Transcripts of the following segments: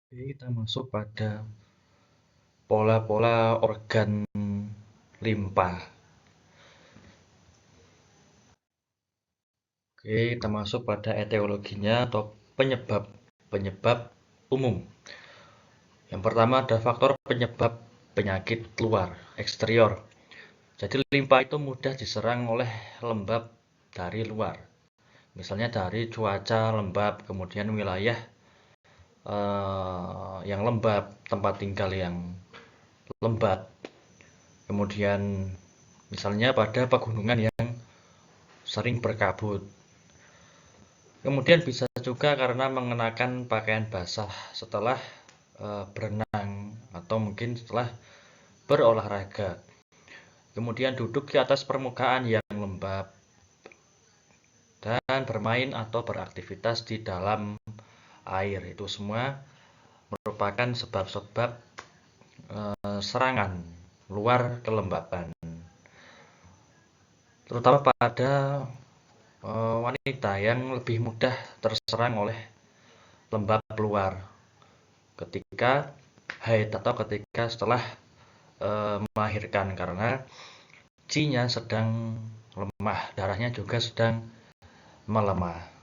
Oke, kita masuk pada pola-pola organ limpa. Oke, kita masuk pada etiologinya atau penyebab umum. Yang pertama ada faktor penyebab penyakit luar, eksterior. Jadi limpa itu mudah diserang oleh lembab dari luar. Misalnya dari cuaca lembab, kemudian wilayah yang lembab, tempat tinggal yang lembab. Kemudian misalnya pada pegunungan yang sering berkabut. Kemudian bisa juga karena mengenakan pakaian basah setelah berenang atau mungkin setelah berolahraga. Kemudian duduk di atas permukaan yang lembab dan bermain atau beraktivitas di dalam air. Itu semua merupakan sebab-sebab serangan luar kelembapan. Terutama pada wanita yang lebih mudah terserang oleh lembab luar ketika haid atau ketika setelah melahirkan karena qi-nya sedang lemah, darahnya juga sedang melemah.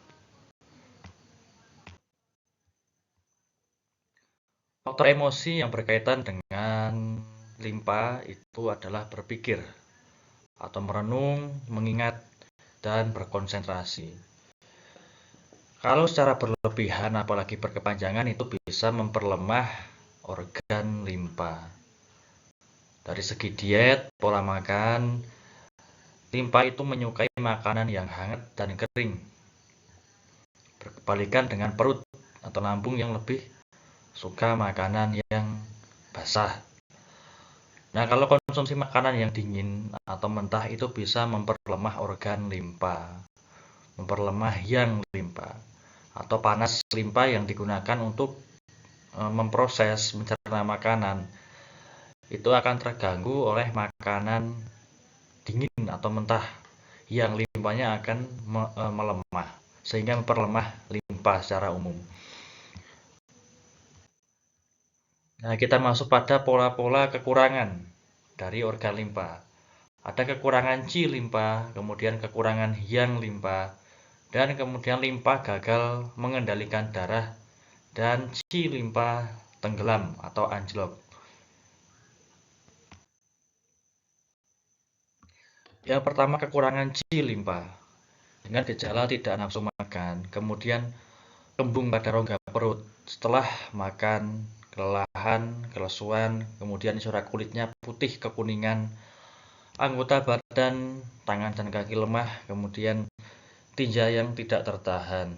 Faktor emosi yang berkaitan dengan limpa itu adalah berpikir atau merenung, mengingat, dan berkonsentrasi. Kalau secara berlebihan apalagi berkepanjangan itu bisa memperlemah organ limpa. Dari segi diet, pola makan, limpa itu menyukai makanan yang hangat dan kering. Berkebalikan dengan perut atau lambung yang lebih suka makanan yang basah. Nah, kalau konsumsi makanan yang dingin atau mentah itu bisa memperlemah organ limpa, memperlemah yang limpa, atau panas limpa yang digunakan untuk memproses, mencerna makanan, itu akan terganggu oleh makanan dingin atau mentah yang limpanya akan melemah, sehingga memperlemah limpa secara umum. Nah, kita masuk pada pola-pola kekurangan dari organ limpa. Ada kekurangan qi limpa, kemudian kekurangan yang limpa, dan kemudian limpa gagal mengendalikan darah, dan qi limpa tenggelam atau anjlok. Yang pertama kekurangan qi limpa dengan gejala tidak nafsu makan, kemudian kembung pada rongga perut setelah makan, kelelahan, kelesuan, kemudian corak kulitnya putih kekuningan, anggota badan, tangan dan kaki lemah, kemudian tinja yang tidak tertahan.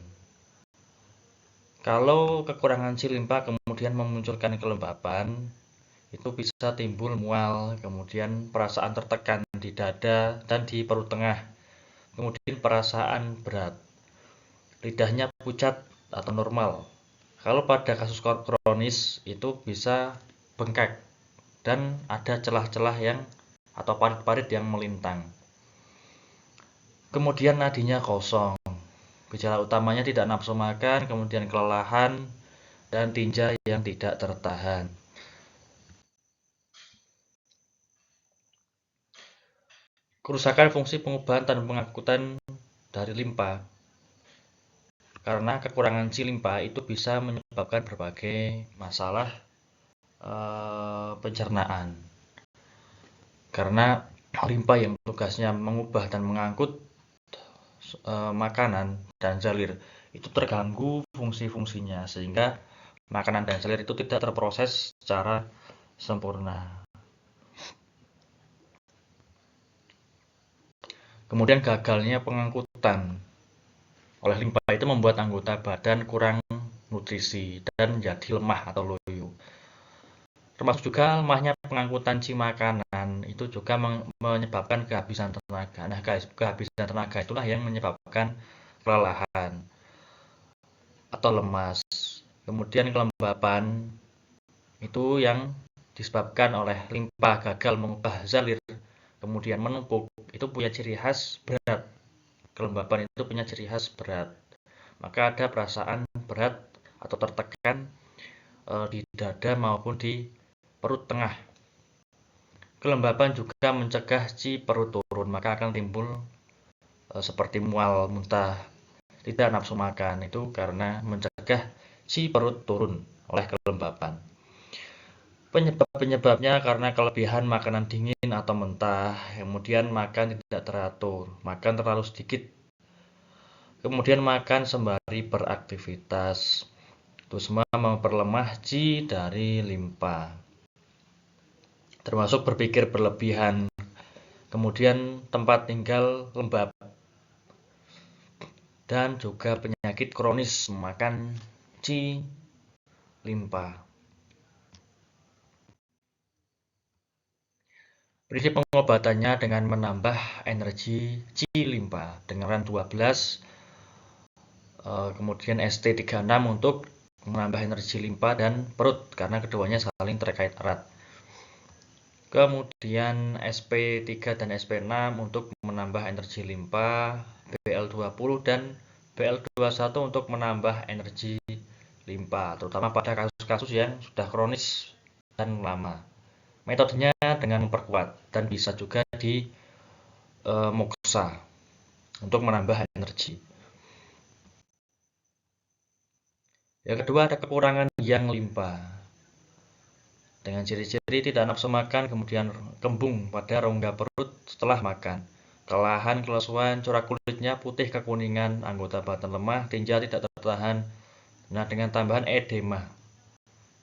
Kalau kekurangan qi limpa kemudian memunculkan kelembapan, itu bisa timbul mual, kemudian perasaan tertekan di dada dan di perut tengah, kemudian perasaan berat, lidahnya pucat atau normal. Kalau pada kasus kronis itu bisa bengkak dan ada celah-celah yang atau parit-parit yang melintang. Kemudian nadinya kosong. Gejala utamanya tidak nafsu makan, kemudian kelelahan, dan tinja yang tidak tertahan. Kerusakan fungsi pengubahan dan pengangkutan dari limpa. Karena kekurangan qi limpa itu bisa menyebabkan berbagai masalah pencernaan. Karena limpa yang tugasnya mengubah dan mengangkut makanan dan jalir itu terganggu fungsi-fungsinya sehingga makanan dan jalir itu tidak terproses secara sempurna. Kemudian gagalnya pengangkutan oleh limpa itu membuat anggota badan kurang nutrisi dan menjadi lemah atau loyo. Termasuk juga lemahnya pengangkutan qi makanan itu juga menyebabkan kehabisan tenaga. Nah, kehabisan tenaga itulah yang menyebabkan kelelahan atau lemas. Kemudian kelembapan itu yang disebabkan oleh limpa gagal mengubah zalir, kemudian menumpuk, itu punya ciri khas berat. Kelembapan itu punya ciri khas berat. Maka ada perasaan berat atau tertekan di dada maupun di perut tengah. Kelembapan juga mencegah chi perut turun, maka akan timbul seperti mual, muntah, tidak nafsu makan. Itu karena mencegah chi perut turun oleh kelembapan. Penyebabnya karena kelebihan makanan dingin atau mentah, kemudian makan tidak teratur, makan terlalu sedikit, kemudian makan sembari beraktivitas. Itu semua memperlemah chi dari limpa. Termasuk berpikir berlebihan, kemudian tempat tinggal lembab, dan juga penyakit kronis memakan chi limpa. Prinsip pengobatannya dengan menambah energi chi limpa dengan RAN 12, kemudian ST36 untuk menambah energi limpa dan perut karena keduanya saling terkait erat. Kemudian SP3 dan SP6 untuk menambah energi limpa, BL20 dan BL21 untuk menambah energi limpa, terutama pada kasus-kasus yang sudah kronis dan lama. Metodenya dengan memperkuat dan bisa juga di moksa untuk menambah energi. Yang kedua ada kekurangan yang limpa. Dengan ciri-ciri tidak nafsu makan, kemudian kembung pada rongga perut setelah makan. Kelelahan, kelesuan, corak kulitnya putih kekuningan, anggota badan lemah, tinja tidak tertahan. Nah, dengan tambahan edema.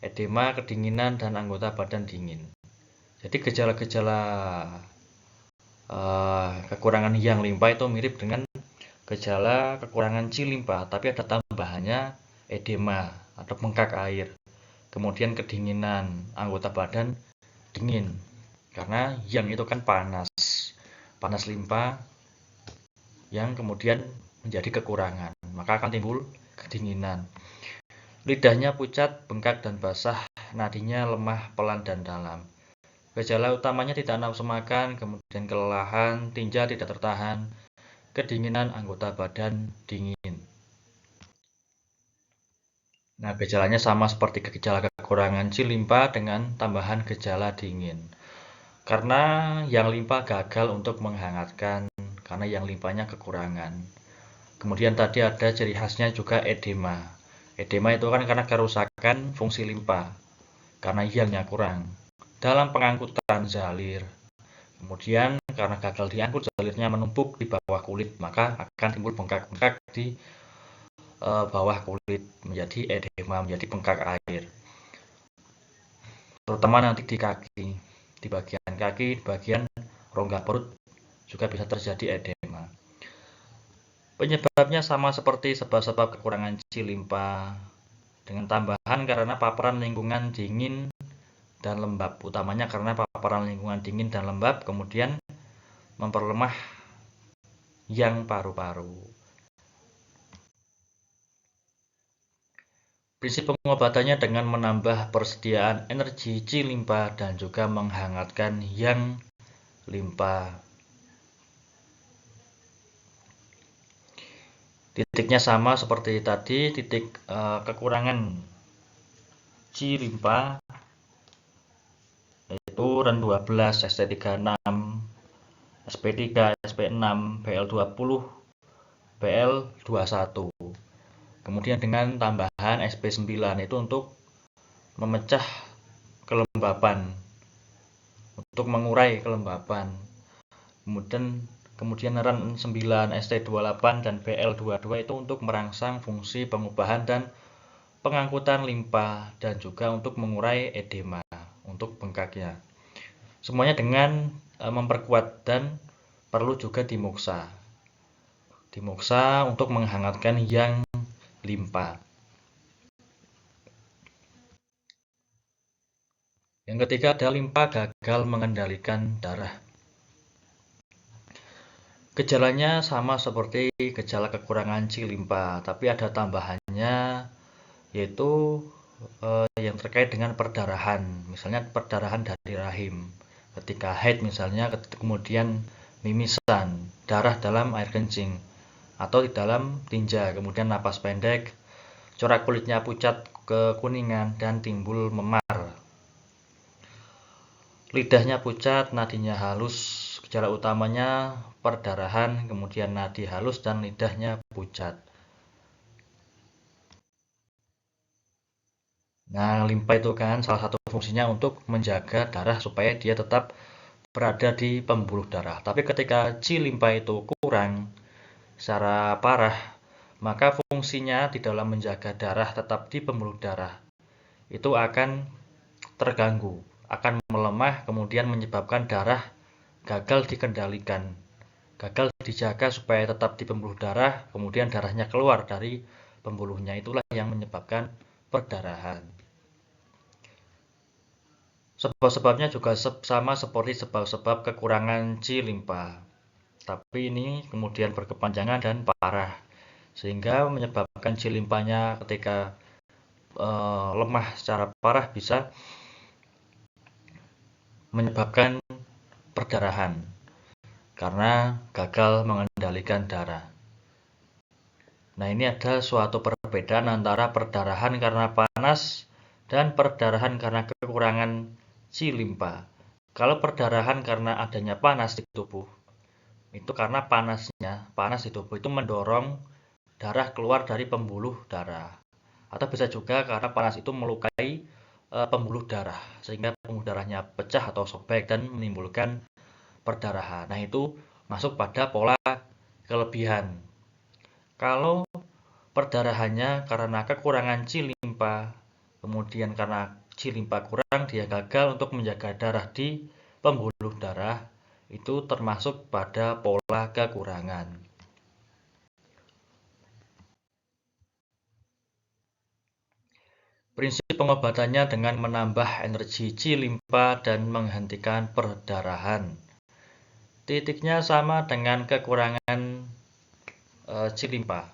Edema, kedinginan, dan anggota badan dingin. Jadi gejala-gejala kekurangan yang limpa itu mirip dengan gejala kekurangan chi limpa, tapi ada tambahannya edema atau bengkak air. Kemudian kedinginan, anggota badan dingin. Karena yang itu kan panas. Panas limpa yang kemudian menjadi kekurangan, maka akan timbul kedinginan. Lidahnya pucat, bengkak dan basah, nadinya lemah, pelan dan dalam. Gejala utamanya tidak nafsu makan, kemudian kelelahan, tinja tidak tertahan, kedinginan, anggota badan dingin. Nah, gejalanya sama seperti gejala kekurangan chi limpa dengan tambahan gejala dingin. Karena yang limpa gagal untuk menghangatkan, karena yang limpanya kekurangan. Kemudian tadi ada ciri khasnya juga edema. Edema itu kan karena kerusakan fungsi limpa, karena yangnya kurang. Dalam pengangkutan zalir, kemudian karena gagal diangkut, zalirnya menumpuk di bawah kulit, maka akan timbul bengkak-bengkak di bawah kulit, menjadi edema, menjadi bengkak air. Terutama nanti di kaki, di bagian kaki, di bagian rongga perut juga bisa terjadi edema. Penyebabnya sama seperti sebab-sebab kekurangan chi limpa, dengan tambahan karena paparan lingkungan dingin dan lembab, utamanya karena paparan lingkungan dingin dan lembab kemudian memperlemah yang paru-paru. Prinsip pengobatannya dengan menambah persediaan energi chi limpa dan juga menghangatkan yang limpa. Titiknya sama seperti tadi, titik kekurangan chi limpa yaitu RAN 12, ST36, SP3, SP6, BL20, BL21. Kemudian dengan tambahan SP9 itu untuk memecah kelembapan, untuk mengurai kelembapan. Kemudian RAN 9, ST28 dan BL22 itu untuk merangsang fungsi pengubahan dan pengangkutan limpa dan juga untuk mengurai edema, untuk bengkaknya. Semuanya dengan memperkuat dan perlu juga dimoksa. Dimoksa untuk menghangatkan yang limpa. Yang ketiga ada limpa gagal mengendalikan darah. Gejalanya sama seperti gejala kekurangan chi limpa, tapi ada tambahannya yaitu yang terkait dengan perdarahan. Misalnya perdarahan dari rahim. Ketika haid misalnya, kemudian mimisan, darah dalam air kencing atau di dalam tinja, kemudian napas pendek, corak kulitnya pucat, kekuningan, dan timbul memar. Lidahnya pucat, nadinya halus. Gejala utamanya perdarahan, kemudian nadi halus dan lidahnya pucat. Nah, limpa itu kan salah satu fungsinya untuk menjaga darah supaya dia tetap berada di pembuluh darah. Tapi ketika C limpa itu kurang secara parah, maka fungsinya di dalam menjaga darah tetap di pembuluh darah itu akan terganggu, akan melemah, kemudian menyebabkan darah gagal dikendalikan, gagal dijaga supaya tetap di pembuluh darah, kemudian darahnya keluar dari pembuluhnya. Itulah yang menyebabkan perdarahan. Sebab-sebabnya juga sama seperti sebab-sebab kekurangan C limpa, tapi ini kemudian berkepanjangan dan parah, sehingga menyebabkan C limpanya ketika lemah secara parah bisa menyebabkan perdarahan karena gagal mengendalikan darah. Nah, ini ada suatu perbedaan antara perdarahan karena panas dan perdarahan karena kekurangan C limpa. Kalau perdarahan karena adanya panas di tubuh, itu karena panas di tubuh itu mendorong darah keluar dari pembuluh darah. Atau bisa juga karena panas itu melukai pembuluh darah, sehingga pembuluh darahnya pecah atau sobek dan menimbulkan perdarahan. Nah, itu masuk pada pola kelebihan. Kalau perdarahannya karena kekurangan C limpa, kemudian karena C limpa kurang, dia gagal untuk menjaga darah di pembuluh darah, itu termasuk pada pola kekurangan. Prinsip pengobatannya dengan menambah energi C limpa dan menghentikan perdarahan. Titiknya sama dengan kekurangan C limpa,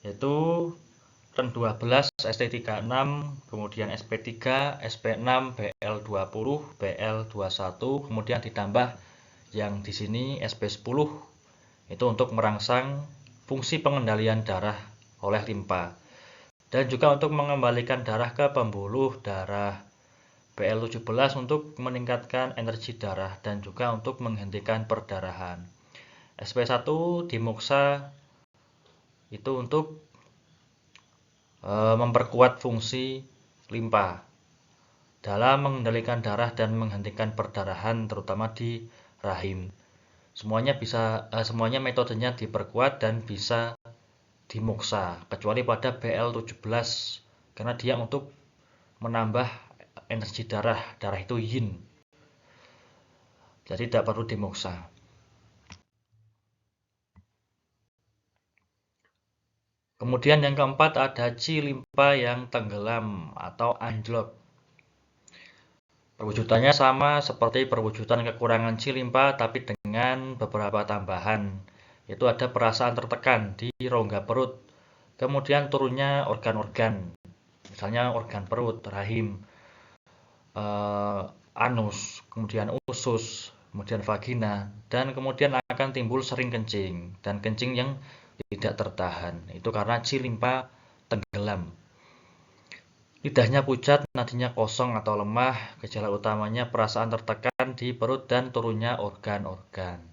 yaitu REN 12, ST36, kemudian SP3, SP6, BL20, BL21, kemudian ditambah yang di sini SP10, itu untuk merangsang fungsi pengendalian darah oleh limpa. Dan juga untuk mengembalikan darah ke pembuluh darah. BL17 untuk meningkatkan energi darah dan juga untuk menghentikan perdarahan. SP1 dimoksa itu untuk memperkuat fungsi limpa dalam mengendalikan darah dan menghentikan perdarahan terutama di rahim. Semuanya metodenya diperkuat dan bisa dimoksa kecuali pada BL17 karena dia untuk menambah energi darah itu yin. Jadi tidak perlu dimoksa. Kemudian yang keempat ada C limpa yang tenggelam atau anjlok. Perwujudannya sama seperti perwujudan kekurangan C limpa tapi dengan beberapa tambahan. Itu ada perasaan tertekan di rongga perut. Kemudian turunnya organ-organ. Misalnya organ perut, rahim, anus, kemudian usus, kemudian vagina, dan kemudian akan timbul sering kencing dan kencing yang tidak tertahan. Itu karena C limpa tenggelam. Lidahnya pucat, nadinya kosong atau lemah, gejala utamanya perasaan tertekan di perut dan turunnya organ-organ.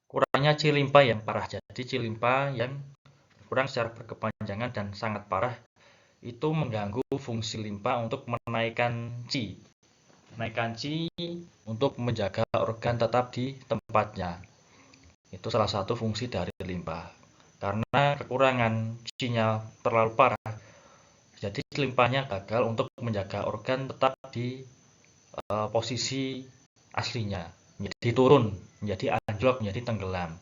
Kurangnya C limpa yang parah. Jadi C limpa yang kurang secara berkepanjangan dan sangat parah itu mengganggu fungsi limpa untuk menaikkan C. Menaikkan C untuk menjaga organ tetap di tempatnya. Itu salah satu fungsi dari limpa. Karena kekurangan C-nya terlalu parah, jadi limpanya gagal untuk menjaga organ tetap di posisi aslinya, menjadi turun, menjadi anjlok, menjadi tenggelam.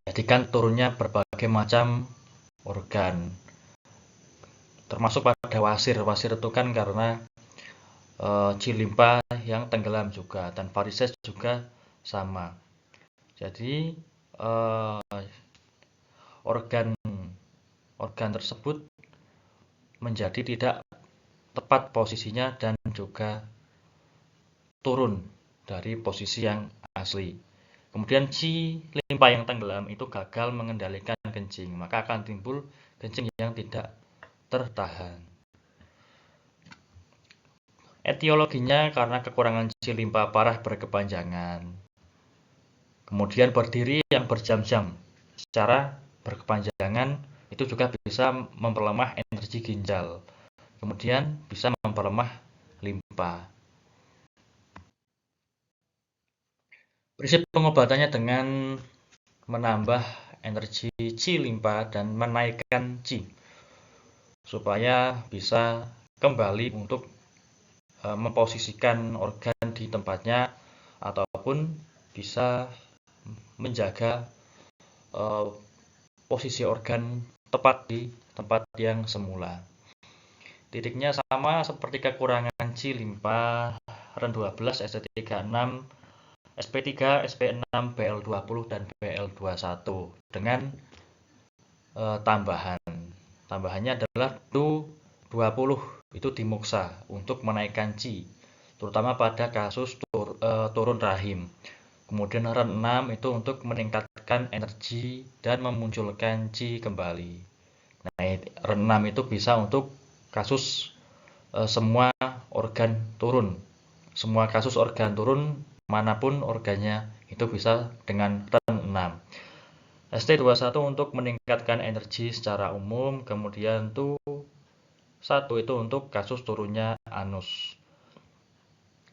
Jadikan turunnya berbagai macam organ, termasuk pada wasir. Wasir itu kan karena C limpa yang tenggelam juga, dan varises juga sama. Jadi organ tersebut menjadi tidak tepat posisinya dan juga turun dari posisi yang asli. Kemudian si limpa yang tenggelam itu gagal mengendalikan kencing, maka akan timbul kencing yang tidak tertahan. Etiologinya karena kekurangan si limpa parah berkepanjangan. Kemudian berdiri yang berjam-jam secara berkepanjangan itu juga bisa memperlemah energi ginjal. Kemudian bisa memperlemah limpa. Prinsip pengobatannya dengan menambah energi Qi limpa dan menaikkan Qi supaya bisa kembali untuk memposisikan organ di tempatnya ataupun bisa menjaga posisi organ tepat di tempat yang semula. Titiknya sama seperti kekurangan Qi limpa Ren 12, ST36, SP3, SP6, BL20 dan BL21 dengan tambahannya adalah Du20 itu dimuksa untuk menaikkan Qi, terutama pada kasus turun rahim. Kemudian Ren 6 itu untuk meningkatkan energi dan memunculkan Qi kembali. Nah, Ren 6 itu bisa untuk kasus semua organ turun. Semua kasus organ turun manapun organnya itu bisa dengan Ren 6. ST21 untuk meningkatkan energi secara umum, kemudian Tu1 itu untuk kasus turunnya anus.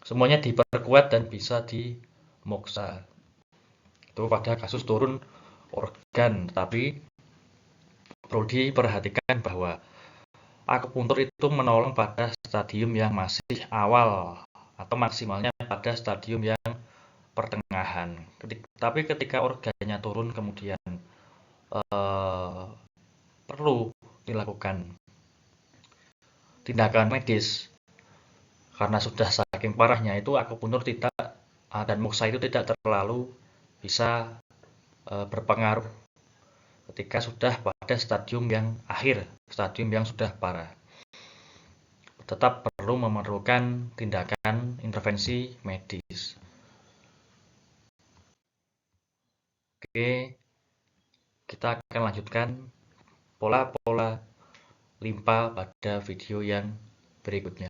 Semuanya diperkuat dan bisa dimoksa. Itu pada kasus turun organ, tapi perlu diperhatikan bahwa akupuntur itu menolong pada stadium yang masih awal atau maksimalnya pada stadium yang pertengahan. Tapi ketika organnya turun kemudian perlu dilakukan tindakan medis karena sudah saking parahnya itu akupuntur tidak dan muksa itu tidak terlalu bisa berpengaruh ketika sudah pada stadium yang akhir, stadium yang sudah parah. Tetap perlu memerlukan tindakan intervensi medis. Oke, kita akan lanjutkan pola-pola limpa pada video yang berikutnya.